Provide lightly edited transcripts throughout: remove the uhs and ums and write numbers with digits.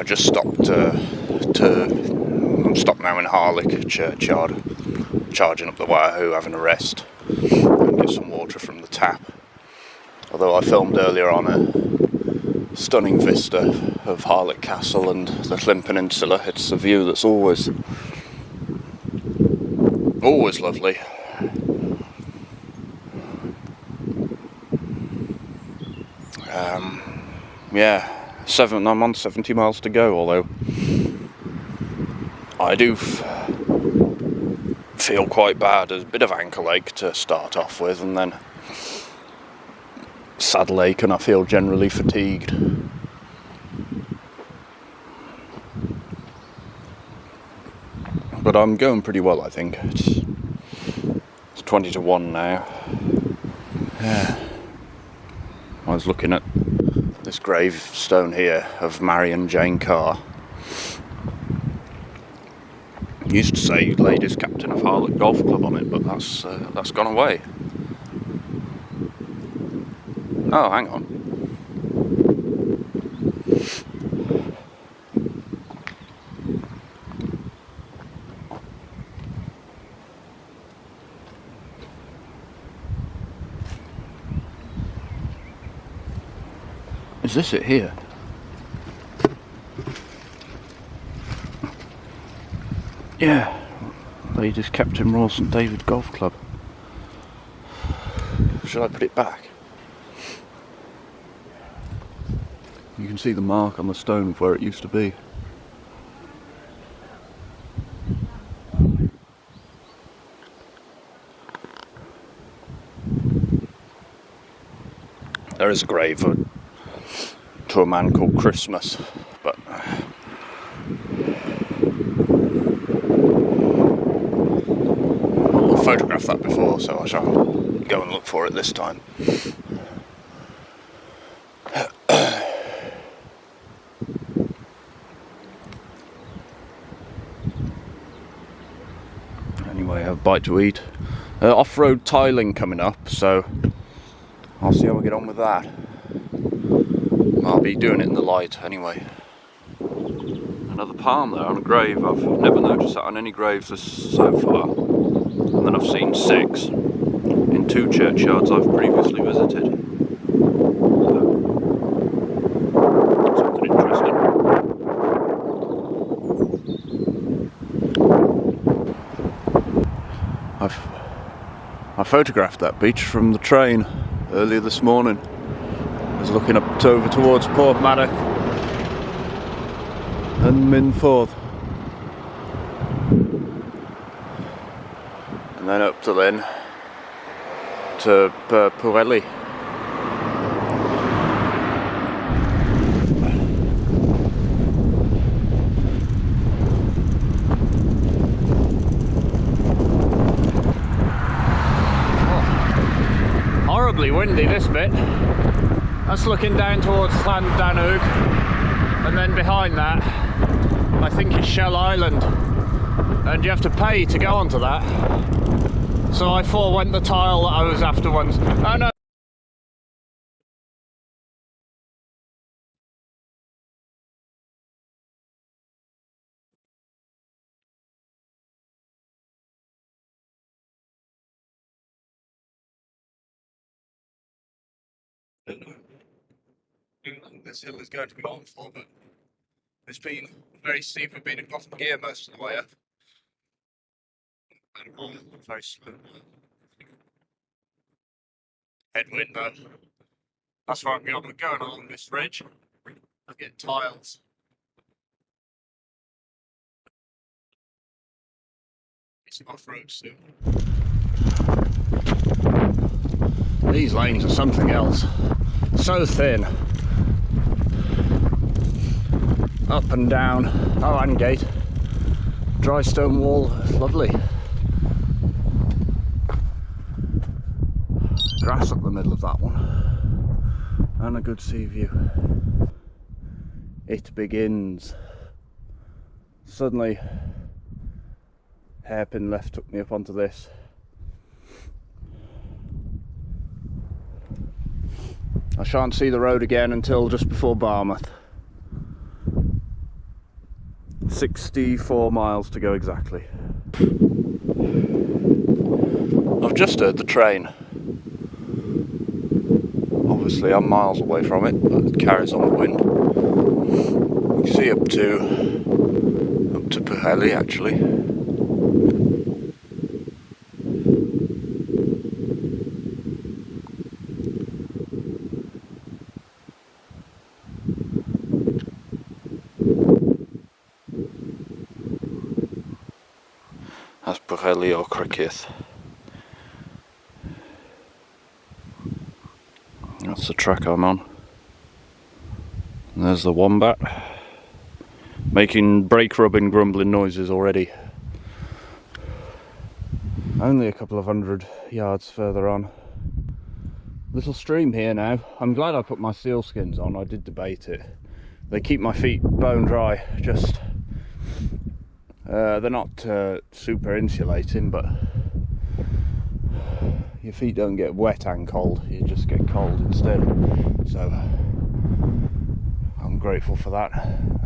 just stopped I'm stopped now in Harlech churchyard, charging up the Wahoo, having a rest and get some water from the tap. Although I filmed earlier on a stunning vista of Harlech Castle and the Llyn Peninsula. It's a view that's always lovely. Yeah, I'm on 70 miles to go, although I do feel quite bad. There's a bit of ankle ache to start off with, and then saddle ache, and I feel generally fatigued. But I'm going pretty well, I think. It's 20 to 1 now. Yeah. I was looking at this gravestone here of Marion Jane Carr. Used to say ladies captain of Harlech Golf Club on it, but that's gone away. Oh, hang on. Is this it here? Yeah, Ladies Captain Royal St David Golf Club. Should I put it back? You can see the mark on the stone of where it used to be. There is a grave to a man called Christmas, but I've photographed that before, so I shall go and look for it this time. Anyway, I have a bite to eat. Off-road tiling coming up, so I'll see how I get on with that. I'll be doing it in the light anyway. Another palm there on a grave. I've never noticed that on any graves so far. And then I've seen 6 in 2 churchyards I've previously visited. Something interesting. I photographed that beach from the train earlier this morning. I was looking up over towards Port Maddock and Minforth, and then up to Lynn to Pwllheli. Horribly windy this bit. That's looking down towards Llandanwg, and then behind that I think is Shell Island, and you have to pay to go onto that. So I forewent the tile that I was after once. Oh no! This hill is going to be awful, but it's been very steep. We've been in bottom gear most of the way up. Very slow. Headwind though. That's why I'm going along this ridge. I get tiles. It's off-road soon. These lanes are something else. So thin. Up and down. Oh, and gate. Dry stone wall. Lovely. Grass up the middle of that one. And a good sea view. It begins. Suddenly, hairpin left took me up onto this. I shan't see the road again until just before Barmouth. 64 miles to go exactly. I've just heard the train. Obviously I'm miles away from it, but it carries on the wind. You can see up to Pwllheli actually. That's Pwllheli or Rhinogydd. That's the track I'm on. And there's the wombat, making brake rubbing grumbling noises already. Only a couple of 100 yards further on. Little stream here now. I'm glad I put my sealskins on. I did debate it. They keep my feet bone dry. Just they're not super insulating, but your feet don't get wet and cold. You just get cold instead. So I'm grateful for that.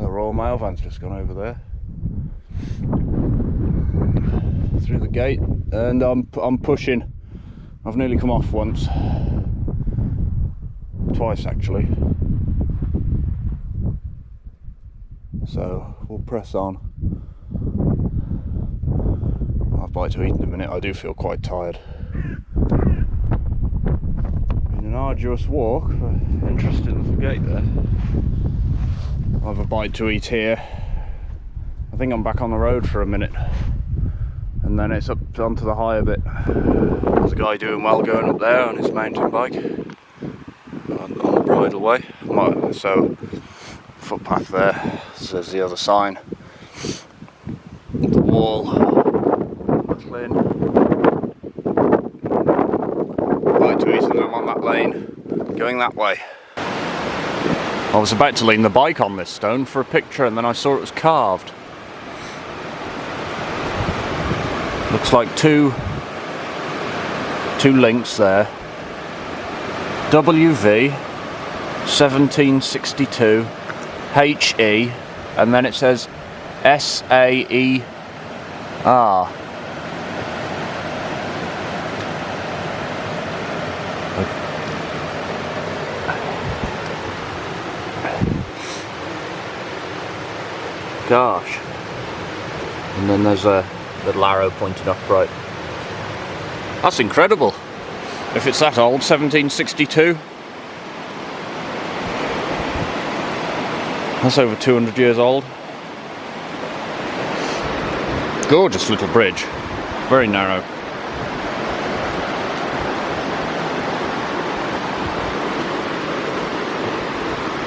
The Royal Mail van's just gone over there through the gate, and I'm pushing. I've nearly come off once, twice actually. So we'll press on. I'll have a bite to eat in a minute. I do feel quite tired. Been an arduous walk, but interesting little gate there. I'll have a bite to eat here. I think I'm back on the road for a minute, and then it's up onto the higher bit. There's a guy doing well going up there on his mountain bike on the bridleway. So footpath there, says the other sign. The wall, clean. Bite to eat, and I'm on that lane, going that way. I was about to lean the bike on this stone for a picture, and then I saw it was carved. Looks like two links there. WV 1762 HE, and then it says SAER. Gosh. And then there's a little arrow pointing upright. That's incredible. If it's that old, 1762. That's over 200 years old. Gorgeous little bridge. Very narrow.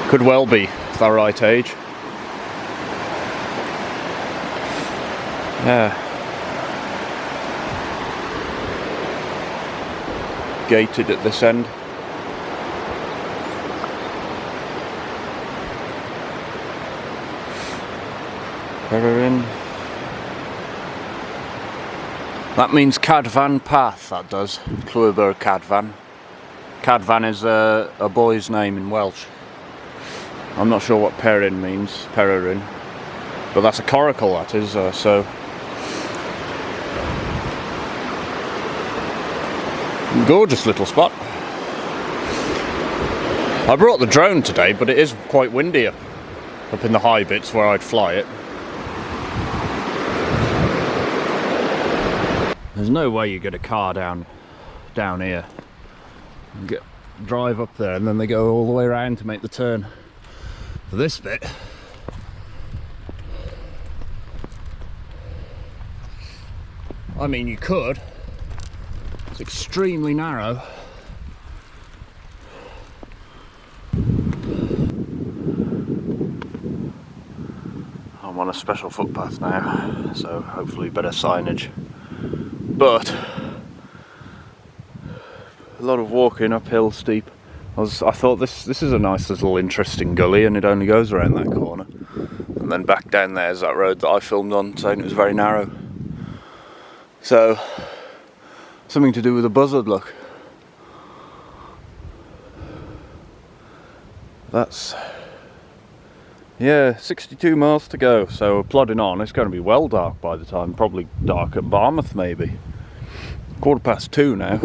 Could well be the right age. Yeah. Gated at this end. In. That means Cadvan Path, that does. Clwybyr Cadvan. Cadvan is a boy's name in Welsh. I'm not sure what Perin means, Pererin. But that's a coracle, that is, so. Gorgeous little spot. I brought the drone today, but it is quite windy up in the high bits where I'd fly it. There's no way you get a car down here and drive up there, and then they go all the way around to make the turn for this bit. I mean, you could. It's extremely narrow. I'm on a special footpath now, so hopefully better signage. But a lot of walking uphill, steep. I thought this is a nice little interesting gully, and it only goes around that corner. And then back down there is that road that I filmed on, saying it was very narrow. So, something to do with a buzzard, look. That's Yeah, 62 miles to go, so we're plodding on. It's going to be well dark by the time, probably dark at Barmouth maybe. 2:15 now.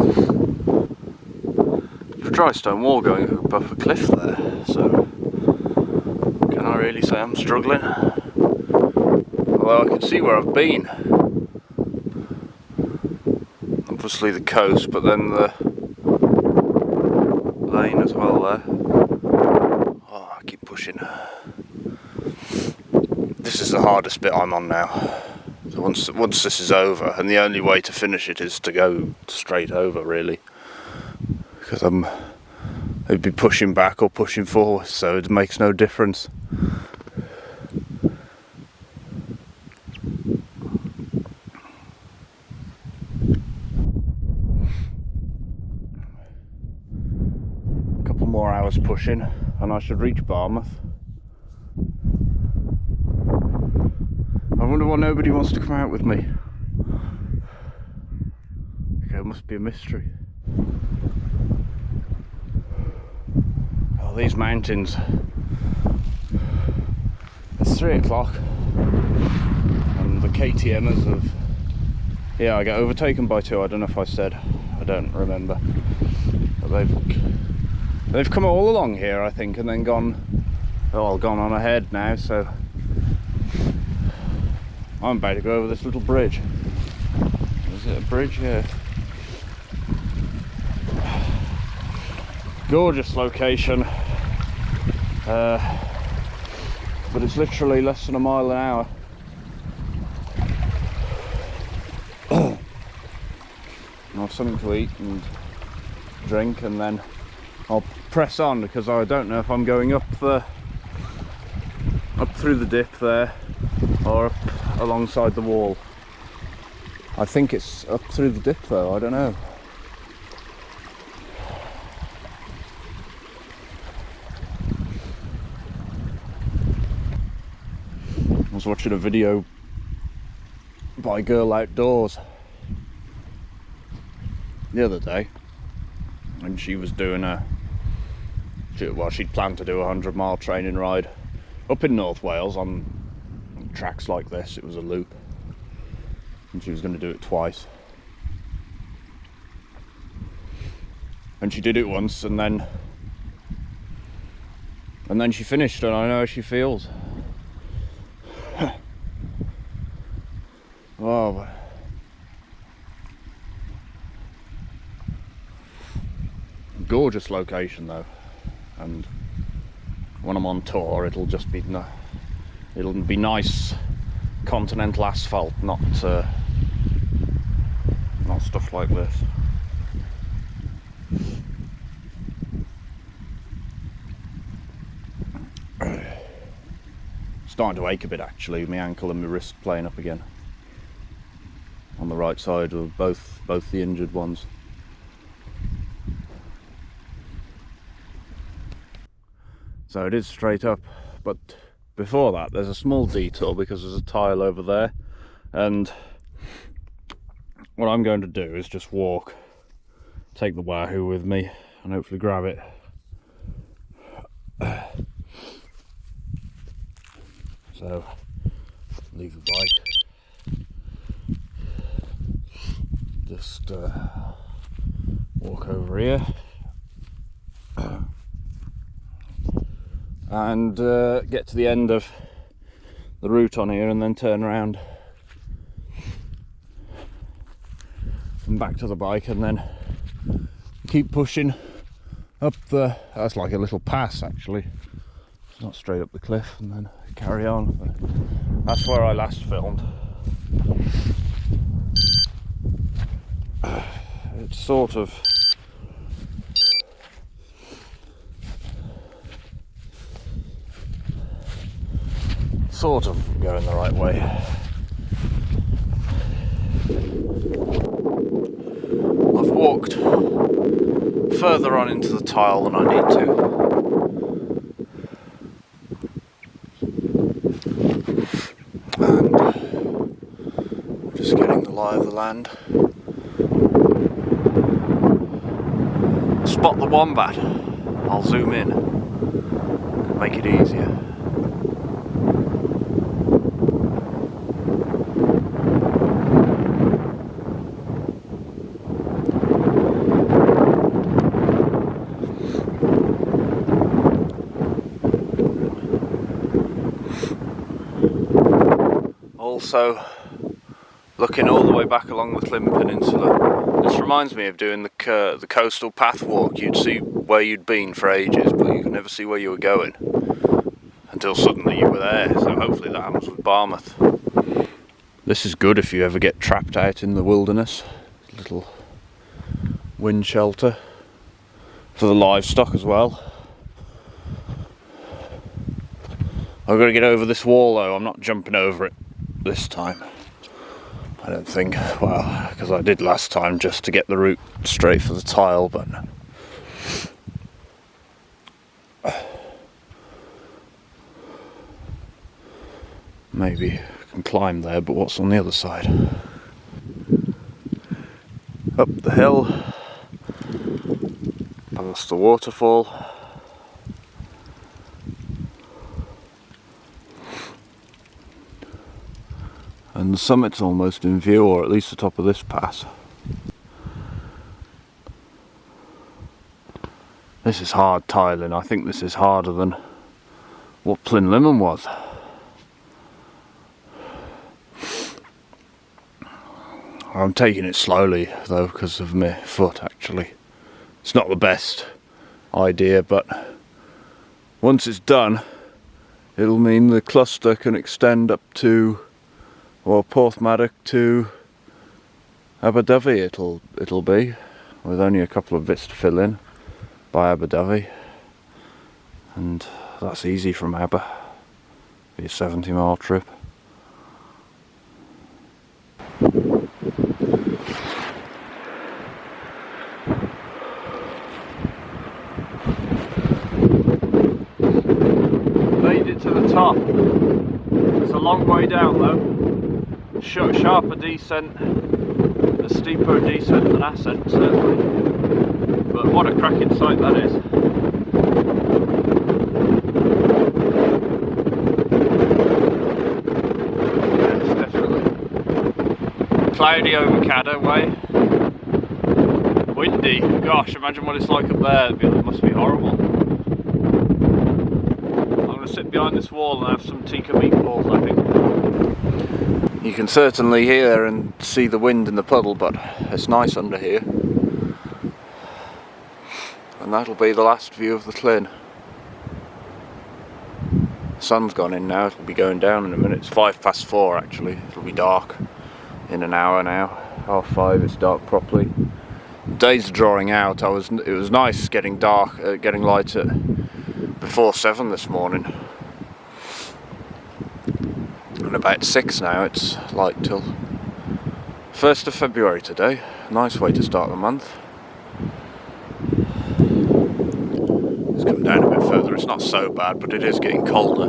There's a dry stone wall going above a cliff there, so can I really say I'm struggling? Although I can see where I've been. Obviously the coast, but then the lane as well there. Oh, I keep pushing. This is the hardest bit I'm on now. So once this is over, and the only way to finish it is to go straight over, really, because I'd be pushing back or pushing forward, so it makes no difference. A couple more hours pushing, and I should reach Barmouth. I wonder why nobody wants to come out with me. Okay, it must be a mystery. Oh, these mountains. It's 3 o'clock and the KTMers have... Yeah, I got overtaken by 2, I don't know if I said. I don't remember. But they've come all along here, I think, and then gone on ahead now, so... I'm about to go over this little bridge. Is it a bridge? Yeah. Gorgeous location. But it's literally less than a mile an hour. I'll have something to eat and drink, and then I'll press on, because I don't know if I'm going up through the dip there or up alongside the wall. I think it's up through the dip though, I don't know. I was watching a video by Girl Outdoors the other day, and she was doing she'd planned to do a 100-mile training ride up in North Wales on tracks like this. It was a loop, and she was going to do it twice, and she did it once, and then she finished, and I know how she feels. Oh, gorgeous location though, and when I'm on tour it'll just be it'll be nice continental asphalt, not stuff like this. Starting to ache a bit actually, my ankle and my wrist playing up again. On the right side of both the injured ones. So it is straight up, but before that there's a small detour because there's a tile over there, and what I'm going to do is just walk, take the Wahoo with me and hopefully grab it. So leave the bike, just walk over here and get to the end of the route on here, and then turn around and back to the bike, and then keep pushing up that's like a little pass actually, it's not straight up the cliff, and then carry on. But that's where I last filmed. It's sort of going the right way. I've walked further on into the tile than I need to. And just getting the lie of the land. Spot the wombat. I'll zoom in and make it easier. also looking all the way back along the Clym Peninsula. This reminds me of doing the coastal path walk. You'd see where you'd been for ages, but you could never see where you were going until suddenly you were there. So hopefully that happens with Barmouth. This is good if you ever get trapped out in the wilderness. Little wind shelter for the livestock as well. I've got to get over this wall though. I'm not jumping over it this time, I don't think. Well, because I did last time just to get the route straight for the tile, but maybe I can climb there, but what's on the other side? Up the hill, past the waterfall. And the summit's almost in view, or at least the top of this pass. This is hard tiling. I think this is harder than what Pwllheli was. I'm taking it slowly though because of my foot actually. It's not the best idea, but once it's done it'll mean the cluster can extend up to, or Porthmadog to Aberdyfi it'll be, with only a couple of bits to fill in by Aberdyfi, and that's easy from Aber. Be a 70-mile trip. Made it to the top. It's a long way down though. Sharper descent, a steeper descent than ascent certainly, but what a cracking sight that is. Yes, definitely. Cloudy over Cadder way, windy, gosh imagine what it's like up there, it must be horrible. I'm going to sit behind this wall and have some tikka meatballs I think. You can certainly hear and see the wind in the puddle, but it's nice under here. And that'll be the last view of the Clyn. The sun's gone in now, it'll be going down in a minute. It's 4:05 actually, it'll be dark in an hour now. 5:30 it's dark properly. Days are drawing out. It was nice getting dark, getting light at before 7 this morning. And about 6 now, it's light till 1st of February today. Nice way to start the month. It's come down a bit further, it's not so bad, but it is getting colder.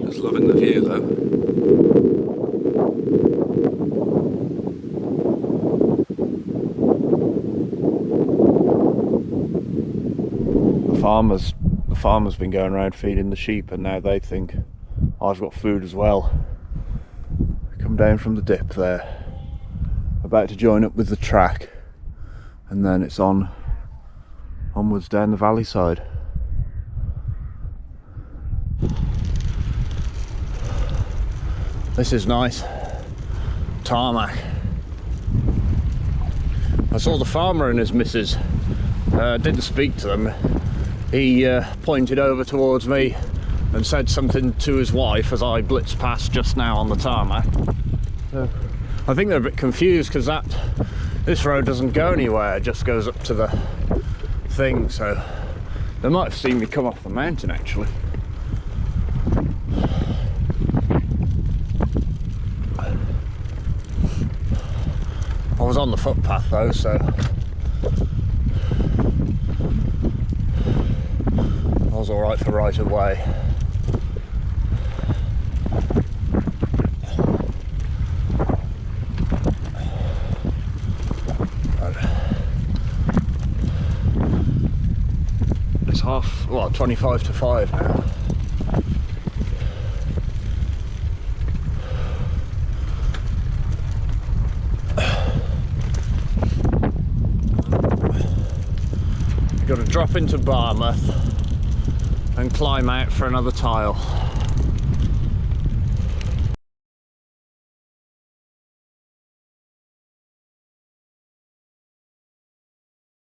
Just loving the view though. The farmer's been going around feeding the sheep, and now they think I've got food as well. Come down from the dip there, about to join up with the track, and then it's onwards down the valley side. This is nice. Tarmac. I saw the farmer and his missus. Didn't speak to them. He pointed over towards me and said something to his wife as I blitzed past just now on the tarmac. I think they're a bit confused because this road doesn't go anywhere, it just goes up to the thing, so they might have seen me come off the mountain actually. I was on the footpath though, so I was alright for right of way. It's 25 to 5 now. You've got to drop into Barmouth and climb out for another tile.